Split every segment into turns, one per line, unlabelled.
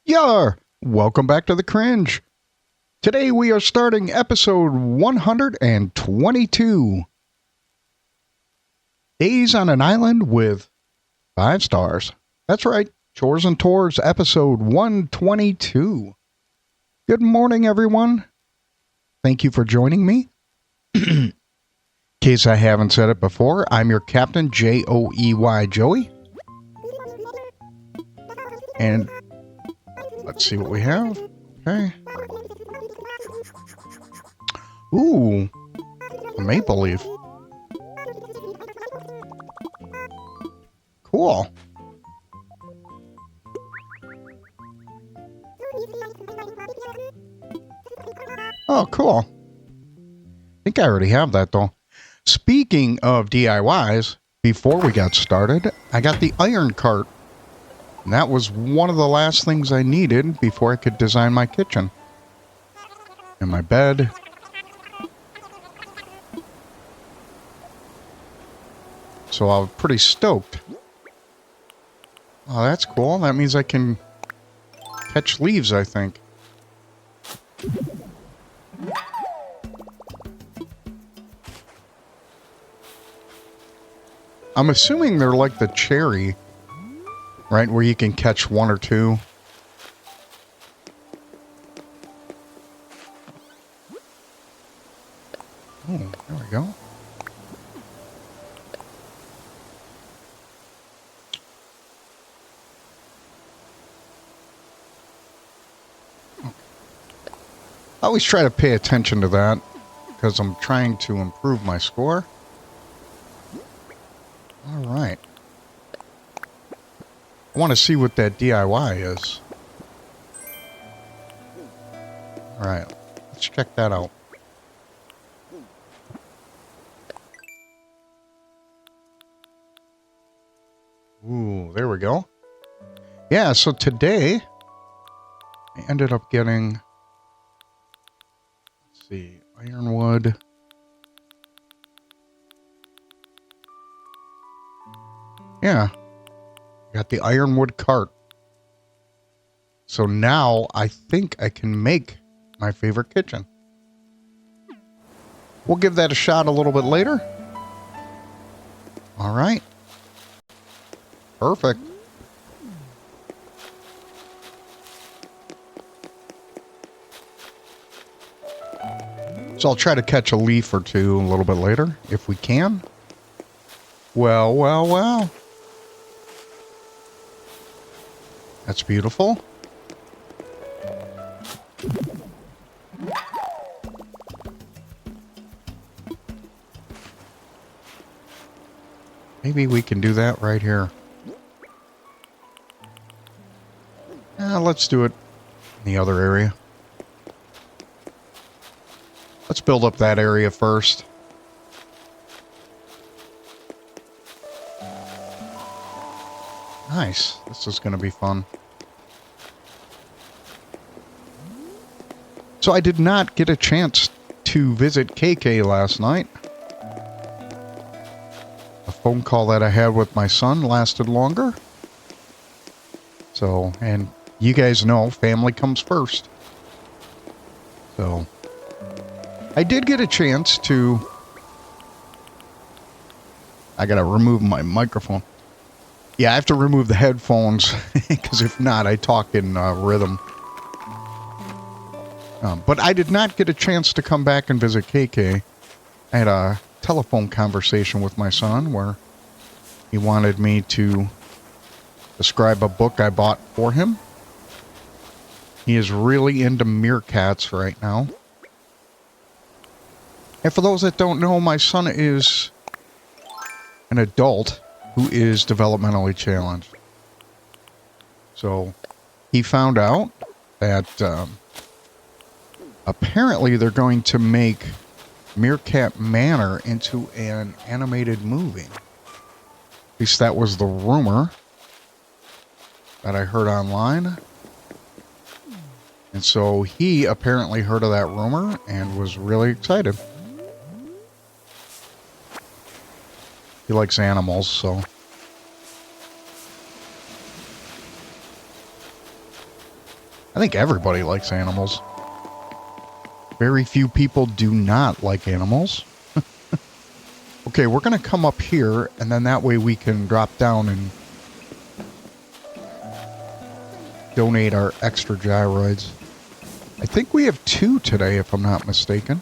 Yar! Welcome back to the Cringe. Today we are starting episode 122. Days on an Island with 5 stars. That's right, Chores and Tours episode 122. Good morning, everyone. Thank you for joining me. In case I haven't said it before, I'm your captain, Joey, Joey. And let's see what we have. Okay. Ooh, a maple leaf. Cool. Oh, cool. I think I already have that, though. Speaking of DIYs, before we got started, I got the iron cart. And that was one of the last things I needed before I could design my kitchen. And my bed. So I was pretty stoked. Oh, that's cool. That means I can catch leaves, I think. I'm assuming they're like the cherry, right? Where you can catch one or two. Oh, there we go. I always try to pay attention to that because I'm trying to improve my score. All right. I want to see what that DIY is. All right, let's check that out. Ooh, there we go. Yeah, so today I ended up getting, let's see, ironwood. Yeah, got the ironwood cart. So now I think I can make my favorite kitchen. We'll give that a shot a little bit later. All right. Perfect. So I'll try to catch a leaf or two a little bit later, if we can. Well, well, well. That's beautiful. Maybe we can do that right here. Let's do it in the other area. Let's build up that area first. Nice. This is going to be fun. So I did not get a chance to visit KK last night. A phone call that I had with my son lasted longer. So, and you guys know, family comes first. So, I did get a chance to... I gotta remove my microphone. Yeah, I have to remove the headphones, because if not, I talk in rhythm. But I did not get a chance to come back and visit KK. I had a telephone conversation with my son where he wanted me to describe a book I bought for him. He is really into meerkats right now. And for those that don't know, my son is an adult who is developmentally challenged. So he found out that apparently they're going to make Meerkat Manor into an animated movie. At least that was the rumor that I heard online. And so he apparently heard of that rumor and was really excited. He likes animals, so... I think everybody likes animals. Very few people do not like animals. Okay, we're going to come up here, and then that way we can drop down and donate our extra gyroids. I think we have 2 today, if I'm not mistaken.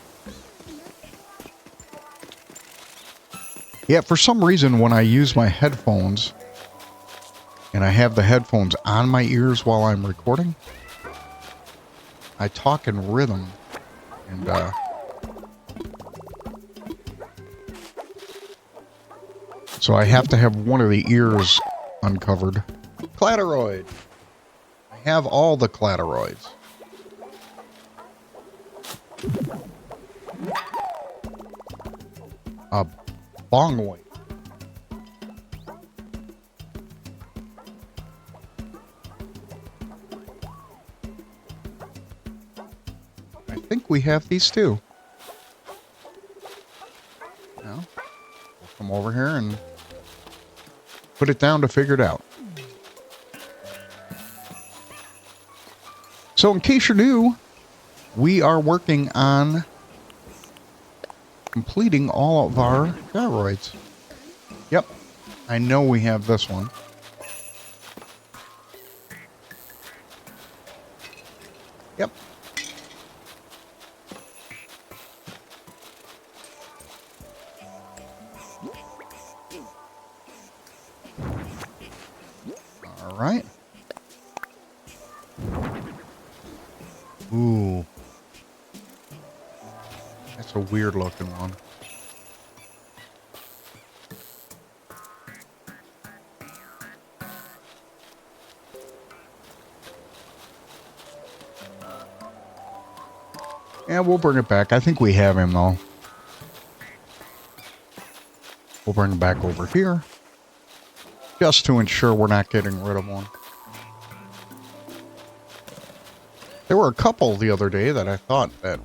Yeah, for some reason, when I use my headphones, and I have the headphones on my ears while I'm recording, I talk in rhythm, and so I have to have one of the ears uncovered. Clattoroid. I have all the clattoroids. A bongoid. I think we have these too. Now, we'll come over here and put it down to figure it out. So in case you're new, we are working on completing all of our gyroids. Yep, I know we have this one. Yep. All right. Ooh. That's a weird looking one. Yeah, we'll bring it back. I think we have him, though. We'll bring him back over here. Just to ensure we're not getting rid of one. There were a couple the other day that I thought that...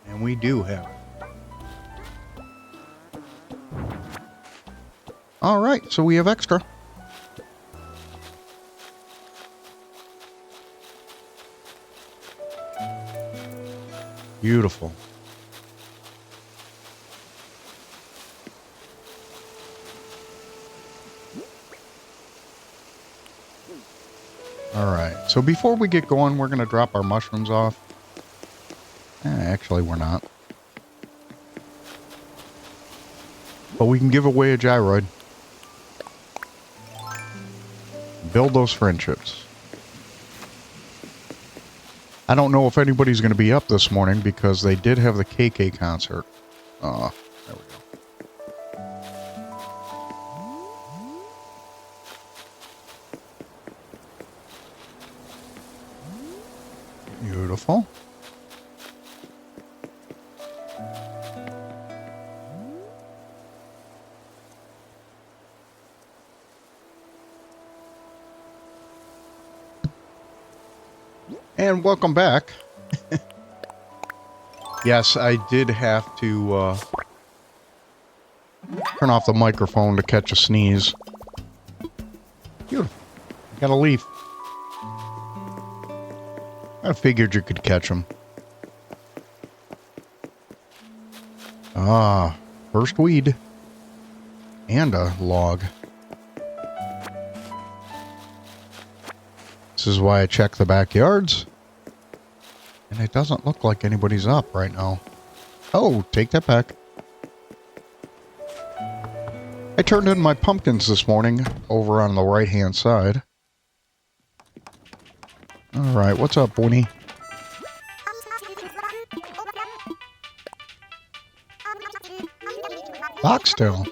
And we do have it. Alright, so we have extra. Beautiful. All right. So before we get going, we're going to drop our mushrooms off. Actually, we're not. But we can give away a gyroid. Build those friendships. I don't know if anybody's going to be up this morning because they did have the KK concert. There we go. Beautiful. And welcome back. Yes, I did have to turn off the microphone to catch a sneeze. Beautiful. I got a leaf. I figured you could catch them. Ah, first weed. And a log. This is why I check the backyards. And it doesn't look like anybody's up right now. Oh, take that back. I turned in my pumpkins this morning over on the right-hand side. Alright, what's up, Winnie? Foxtail.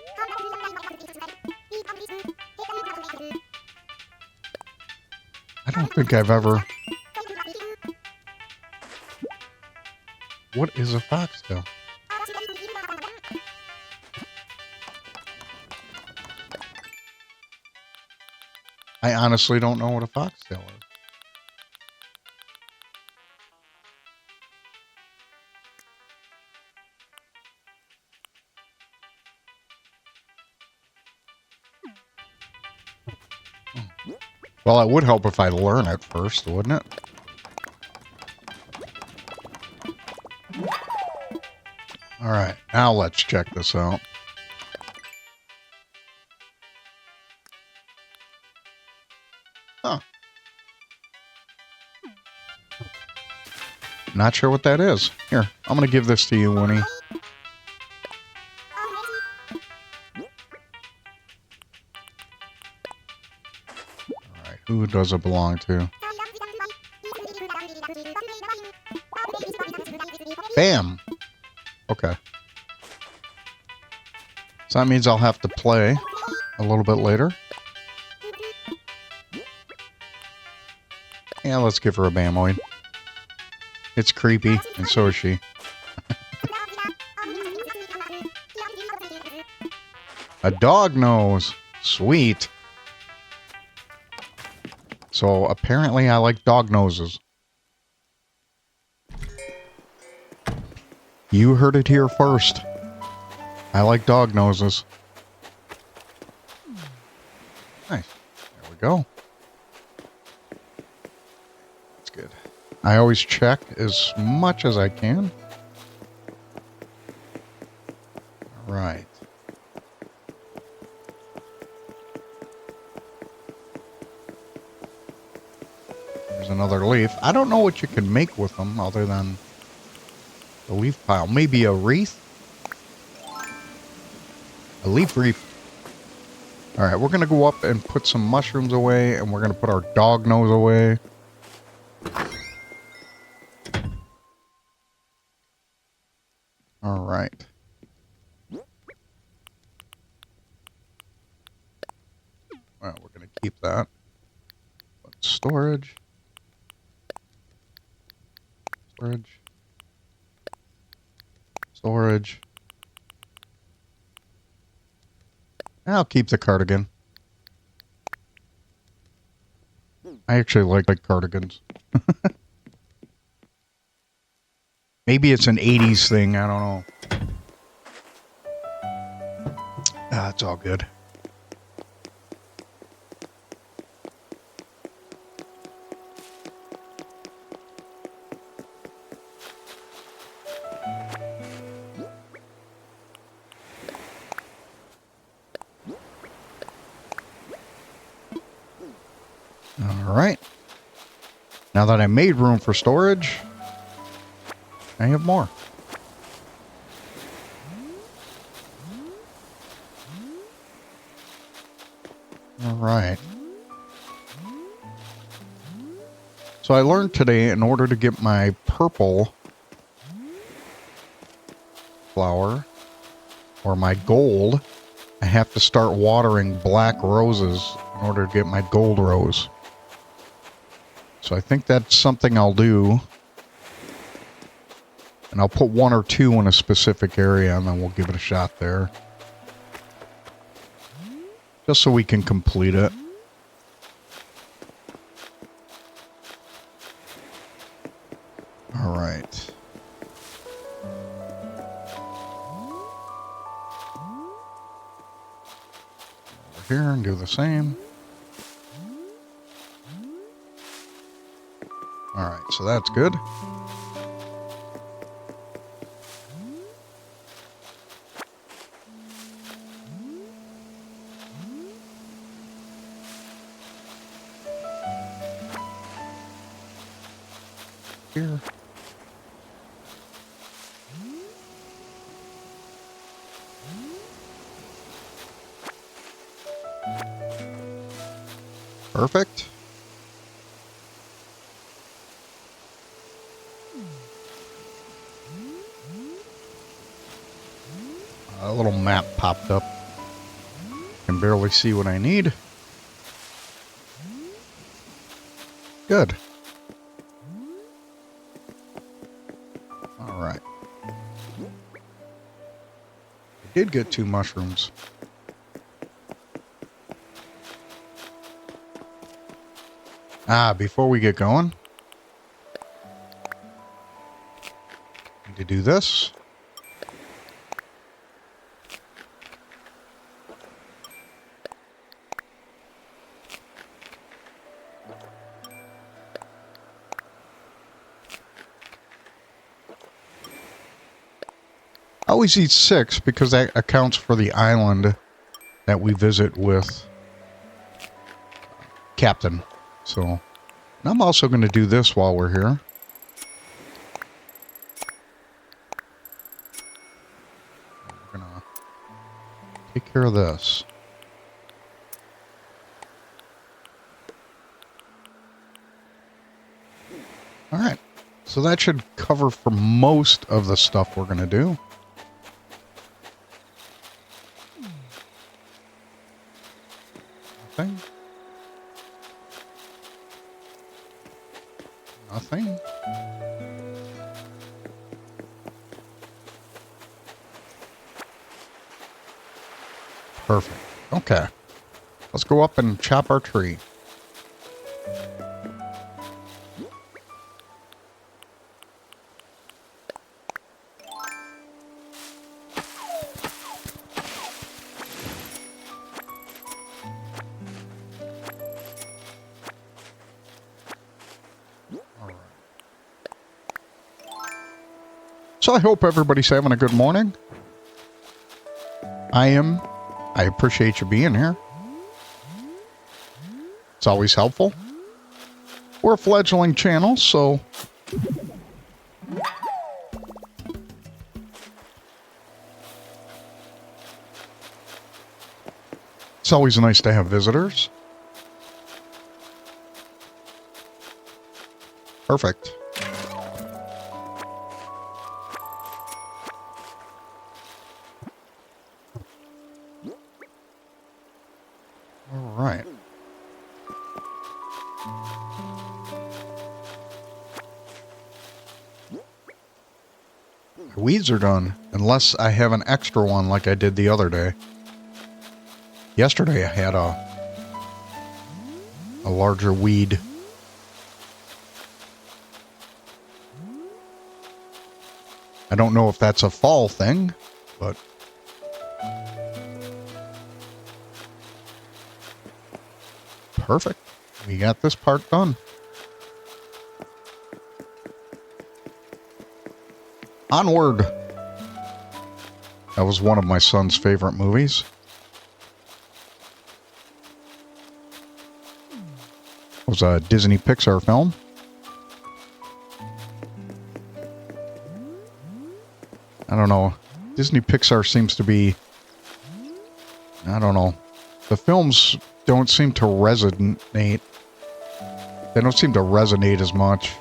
I don't think I've ever... What is a foxtail? I honestly don't know what a foxtail is. Well, it would help if I learn it first, wouldn't it? All right, now let's check this out. Huh. Not sure what that is. Here, I'm going to give this to you, Winnie. All right, who does it belong to? Bam! Okay. So that means I'll have to play a little bit later. Yeah, let's give her a Bamoid. It's creepy, and so is she. A dog nose. Sweet. So apparently I like dog noses. You heard it here first. I like dog noses. Nice. There we go. That's good. I always check as much as I can. All right. There's another leaf. I don't know what you can make with them other than the leaf pile. Maybe a wreath? A leaf wreath. All right, we're going to go up and put some mushrooms away, and we're going to put our dog nose away. All right. Well, we're going to keep that. But storage. Storage. Storage. I'll keep the cardigan. I actually like cardigans. Maybe it's an 80s thing. I don't know. Ah, it's all good. All right. Now that I made room for storage, I have more. All right. So I learned today in order to get my purple flower or my gold, I have to start watering black roses in order to get my gold rose. So I think that's something I'll do. And I'll put 1 or 2 in a specific area, and then we'll give it a shot there. Just so we can complete it. All right. Over here and do the same. All right, so that's good. Here. Perfect. A little map popped up. Can barely see what I need. Good. All right. I did get 2 mushrooms. Before we get going, need to do this. I always eat 6 because that accounts for the island that we visit with Captain. So, and I'm also going to do this while we're here. We're going to take care of this. All right. So that should cover for most of the stuff we're going to do. Nothing. Nothing. Perfect. Okay. Let's go up and chop our tree. So I hope everybody's having a good morning. I am. I appreciate you being here. It's always helpful. We're a fledgling channel, so it's always nice to have visitors. Perfect. All right. The weeds are done, unless I have an extra one like I did the other day. Yesterday I had a larger weed. I don't know if that's a fall thing, but perfect. We got this part done. Onward. That was one of my son's favorite movies. It was a Disney Pixar film. I don't know. Disney Pixar seems to be, I don't know. The films don't seem to resonate. They don't seem to resonate as much.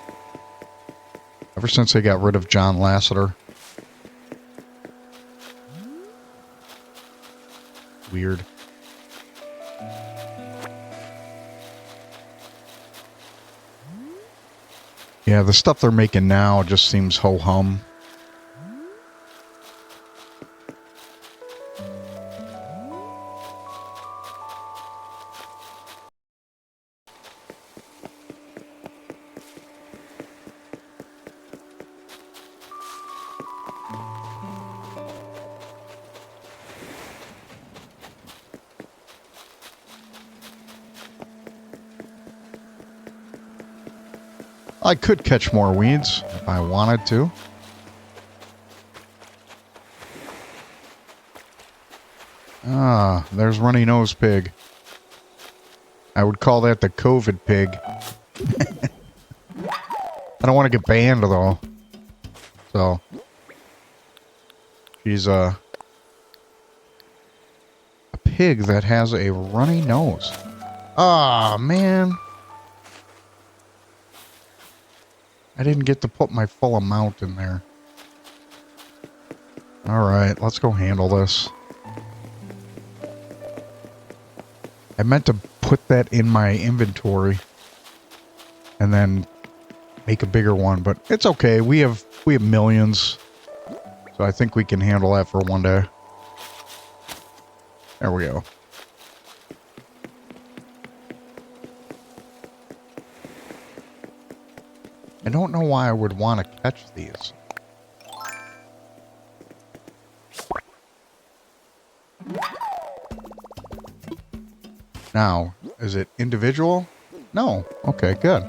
Ever since they got rid of John Lasseter. Weird. Yeah, the stuff they're making now just seems ho-hum. I could catch more weeds if I wanted to. Ah, there's Runny Nose Pig. I would call that the COVID pig. I don't want to get banned, though. So, she's a pig that has a runny nose. Ah, man. I didn't get to put my full amount in there. Alright, let's go handle this. I meant to put that in my inventory and then make a bigger one, but it's okay. We have millions. So I think we can handle that for one day. There we go. I don't know why I would want to catch these. Now, is it individual? No. Okay, good.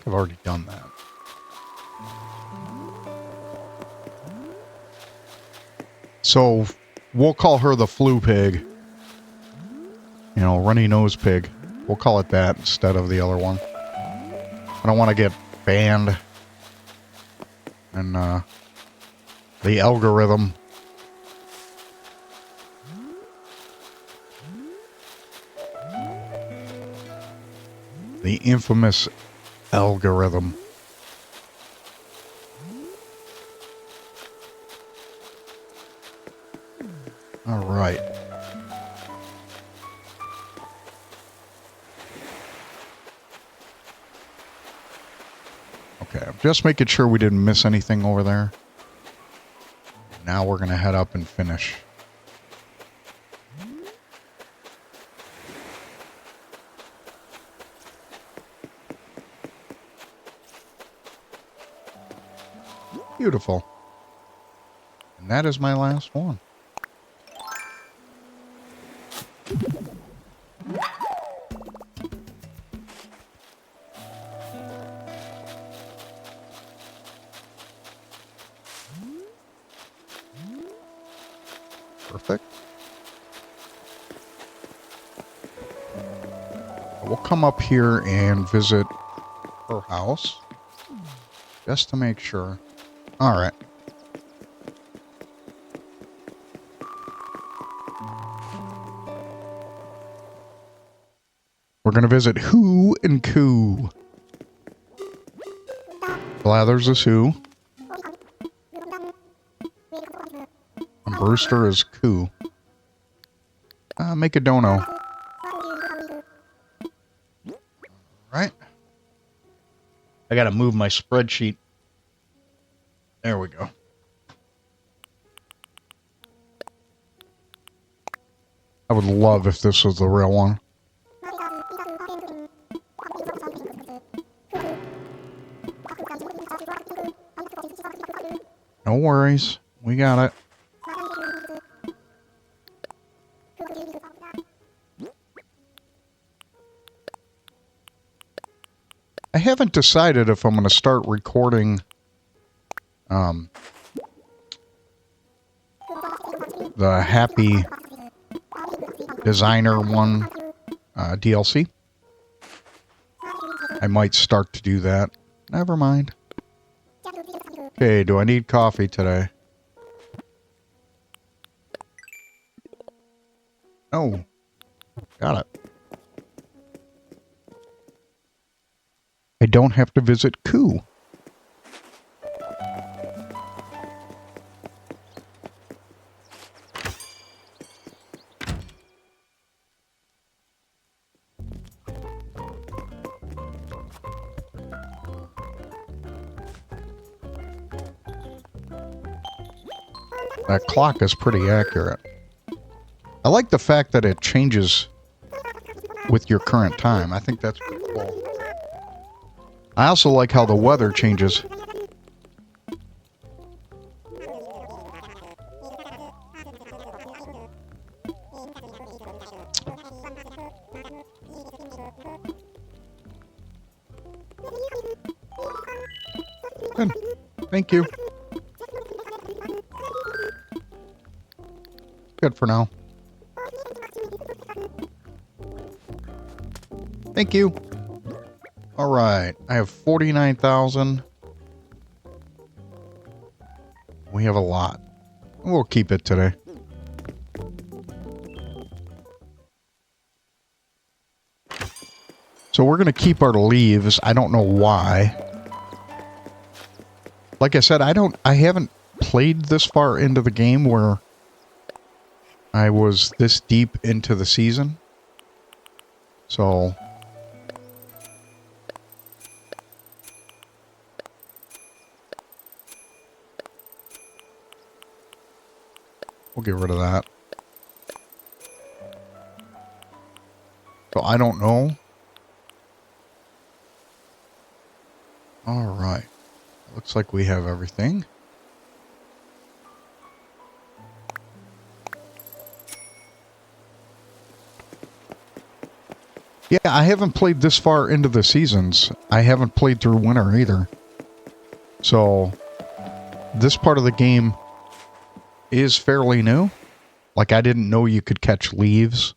I've already done that. So we'll call her the flu pig. You know, runny nose pig. We'll call it that instead of the other one. I don't want to get banned. And the algorithm. The infamous algorithm. All right. Okay, I'm just making sure we didn't miss anything over there. Now we're going to head up and finish. Beautiful. And that is my last one. Perfect. We'll come up here and visit her house just to make sure. All right. We're going to visit Who and Coo. Blathers is Who. And Brewster is Coo. Make a dono. Right. I got to move my spreadsheet. There we go. I would love if this was the real one. No worries. We got it. I haven't decided if I'm going to start recording the Happy Designer one DLC. I might start to do that. Never mind. Okay, do I need coffee today? Oh, got it. I don't have to visit Coo. That clock is pretty accurate. I like the fact that it changes with your current time. I think that's pretty cool. I also like how the weather changes. Good. Thank you. Good for now. Thank you. All right. I have 49,000. We have a lot. We'll keep it today. So we're going to keep our leaves. I don't know why. Like I said, I haven't played this far into the game where I was this deep into the season. So we'll get rid of that. So I don't know. All right. Looks like we have everything. Yeah, I haven't played this far into the seasons. I haven't played through winter either. So, this part of the game is fairly new. Like, I didn't know you could catch leaves.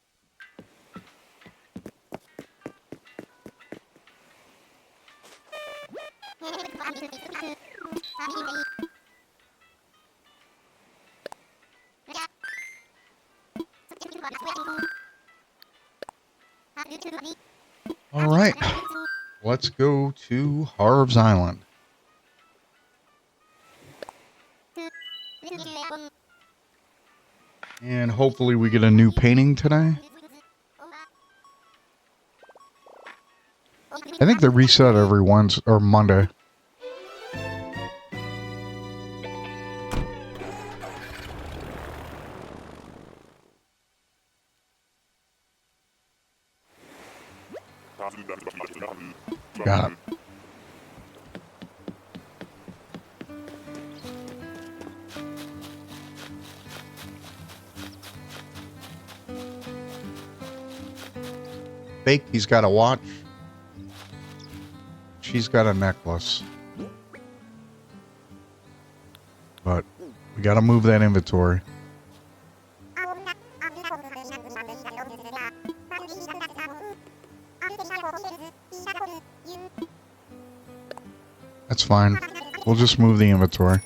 All right, let's go to Harv's Island. And hopefully we get a new painting today. I think they reset every Wednesday or Monday. Got it. Fake, he's got a watch. She's got a necklace. But we got to move that inventory. That's fine. We'll just move the inventory.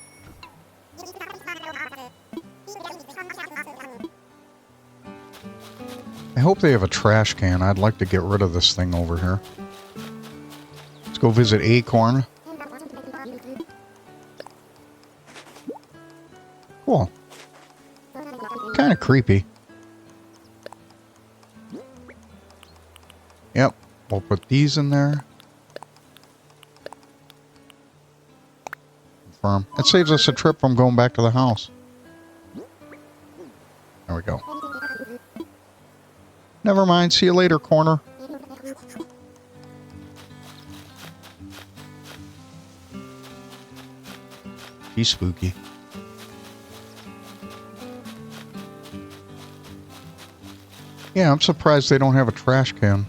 I hope they have a trash can. I'd like to get rid of this thing over here. Let's go visit Acorn. Cool. Kind of creepy. Yep. We'll put these in there. Confirm. It saves us a trip from going back to the house. There we go. Never mind. See you later, corner. He's spooky. Yeah, I'm surprised they don't have a trash can.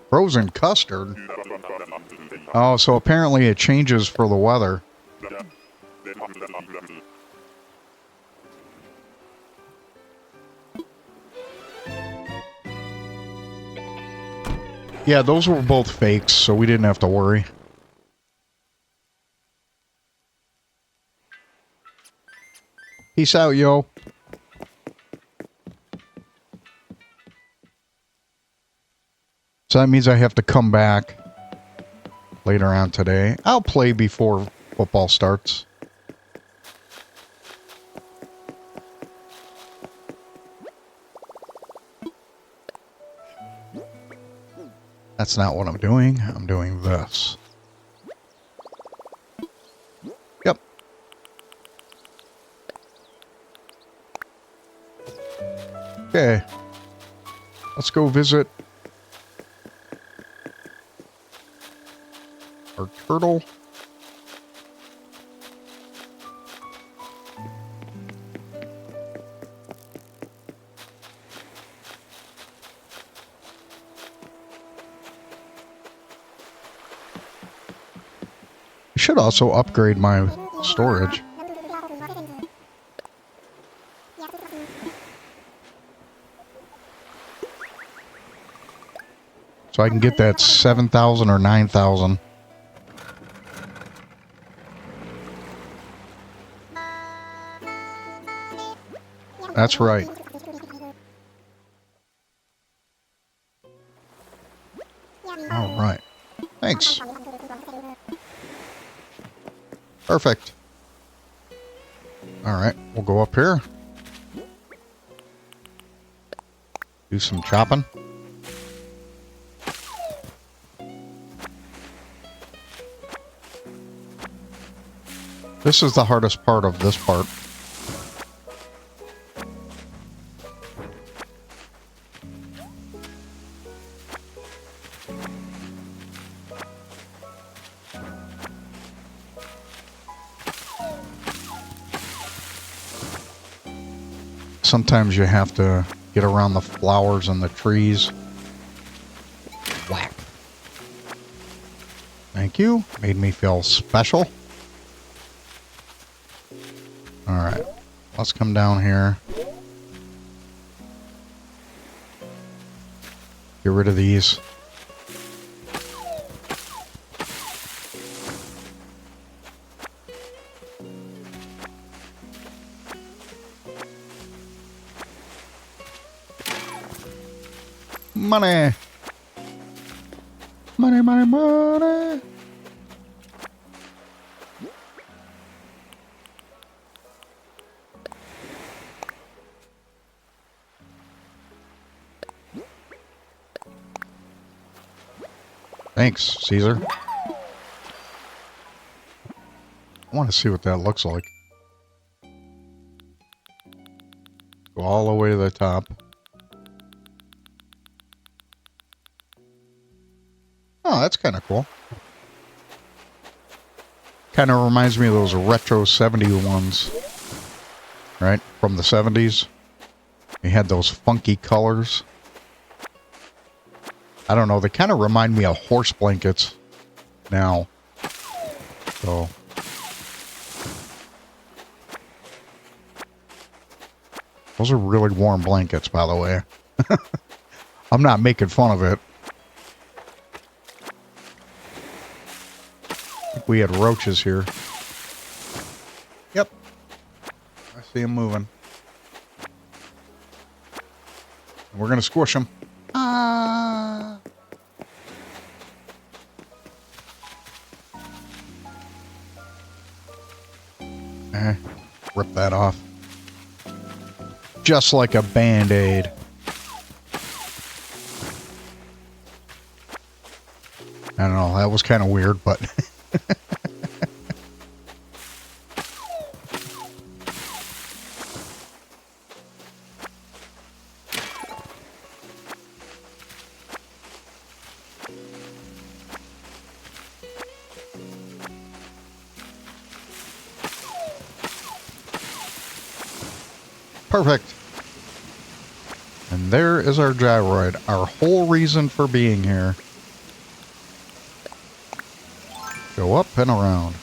Frozen custard? Oh, so apparently it changes for the weather. Yeah, those were both fakes, so we didn't have to worry. Peace out, yo. So that means I have to come back later on today. I'll play before football starts. That's not what I'm doing. I'm doing this. Yep. Okay. Let's go visit our turtle. I should also upgrade my storage. So I can get that 7,000 or 9,000. That's right. All right. Thanks. Perfect. All right. We'll go up here. Do some chopping. This is the hardest part of this part. Sometimes you have to get around the flowers and the trees. Whack. Thank you. Made me feel special. Alright. Let's come down here. Get rid of these. Money. Money, money, money. Thanks, Caesar. I want to see what that looks like. Go all the way to the top. Oh, that's kind of cool. Kind of reminds me of those retro 70s ones. Right? From the 70s. They had those funky colors. I don't know. They kind of remind me of horse blankets now. So. Those are really warm blankets, by the way. I'm not making fun of it. I think we had roaches here. Yep. I see them moving. We're going to squish them. Ah. Rip that off. Just like a Band-Aid. I don't know, that was kind of weird, but... Perfect. And there is our gyroid, our whole reason for being here. Go up and around.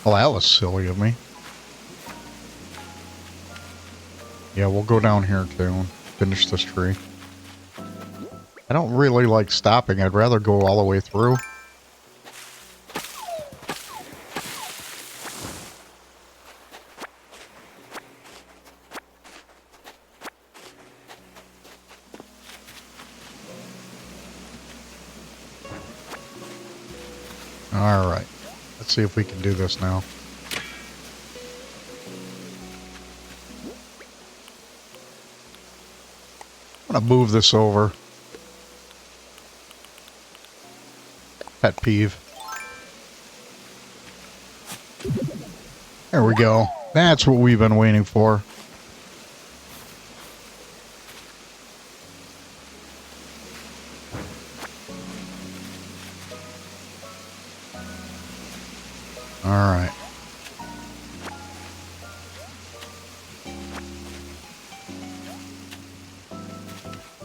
Well, that was silly of me. Yeah, we'll go down here too and finish this tree. I don't really like stopping. I'd rather go all the way through. All right. Let's see if we can do this now. I'm going to move this over. Pet peeve. There we go. That's what we've been waiting for. All right.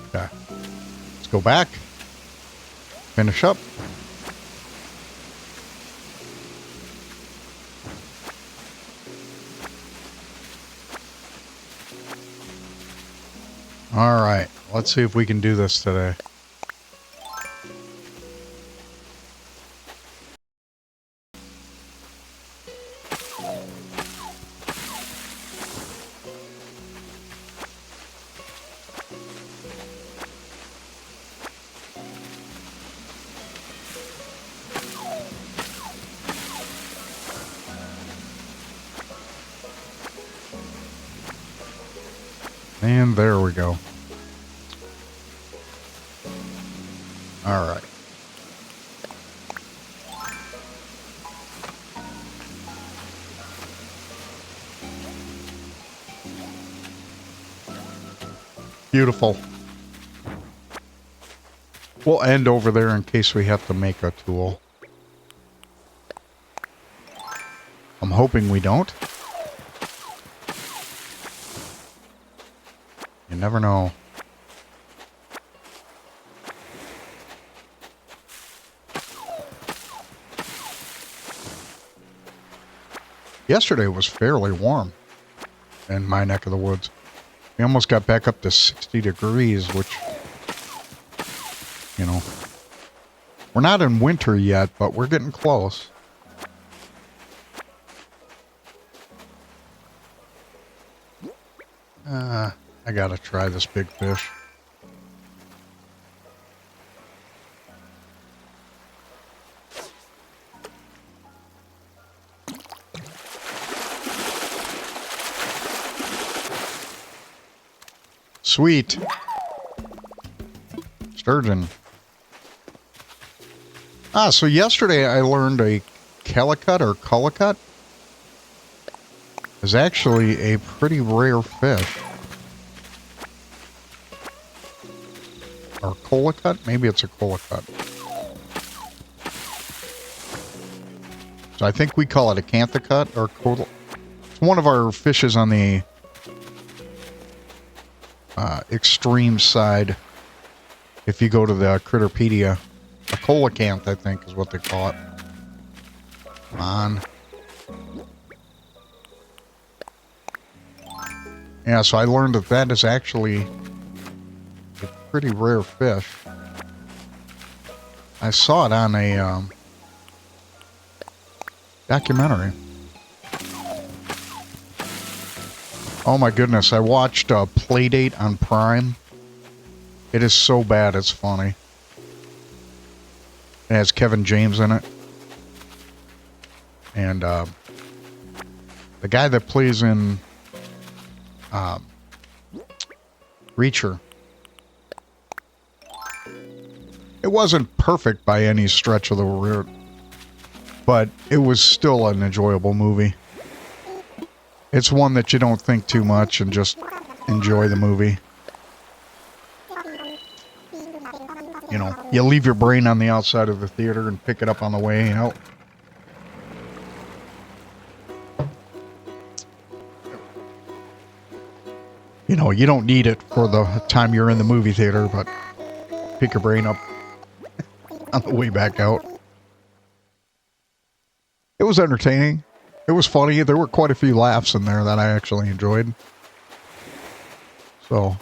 Okay. Let's go back. Finish up. All right, let's see if we can do this today. And there we go. All right. Beautiful. We'll end over there in case we have to make a tool. I'm hoping we don't. You never know. Yesterday was fairly warm in my neck of the woods. We almost got back up to 60 degrees, which, you know, we're not in winter yet, but we're getting close. I gotta try this big fish. Sweet. Sturgeon. So yesterday I learned a calicut or cullicut is actually a pretty rare fish. Or collicut? Maybe it's a collicut. So I think we call it a canthicot or it's one of our fishes on the extreme side. If you go to the Critterpedia, a coelacanth, I think, is what they call it. Come on. Yeah, so I learned that that is actually a pretty rare fish. I saw it on a documentary. Oh my goodness, I watched Playdate on Prime. It is so bad, it's funny. It has Kevin James in it. And the guy that plays in Reacher. It wasn't perfect by any stretch of the word, but it was still an enjoyable movie. It's one that you don't think too much and just enjoy the movie. You know, you leave your brain on the outside of the theater and pick it up on the way out. You know, you don't need it for the time you're in the movie theater, but pick your brain up on the way back out. It was entertaining. It was funny. There were quite a few laughs in there that I actually enjoyed. So.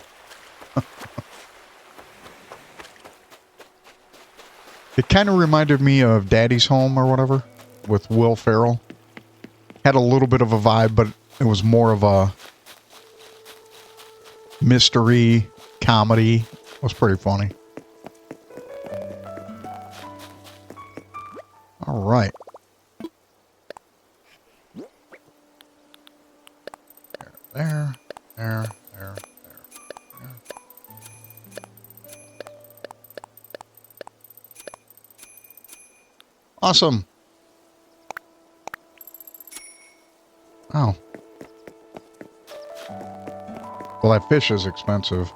It kind of reminded me of Daddy's Home or whatever with Will Ferrell. Had a little bit of a vibe, but it was more of a mystery comedy. It was pretty funny. All right. There. Awesome. Oh. Well, that fish is expensive.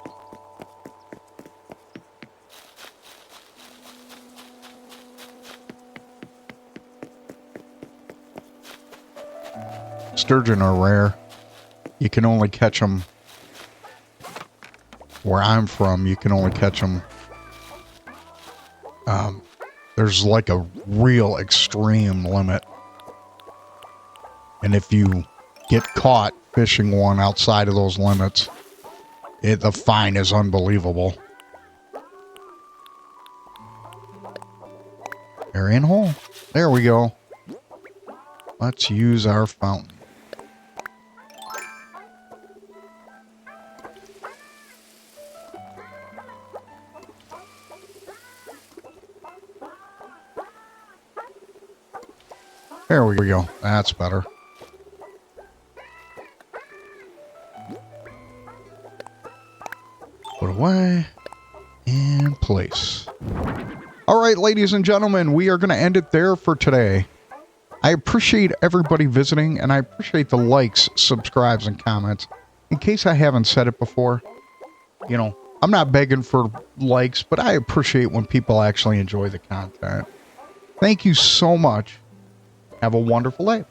Sturgeon are rare. You can only catch them where I'm from. You can only catch them. There's like a real extreme limit. And if you get caught fishing one outside of those limits, the fine is unbelievable. Area hole. There we go. Let's use our fountain. There we go. That's better. Put away and place. All right, ladies and gentlemen, we are going to end it there for today. I appreciate everybody visiting, and I appreciate the likes, subscribes, and comments. In case I haven't said it before, you know, I'm not begging for likes, but I appreciate when people actually enjoy the content. Thank you so much. Have a wonderful day.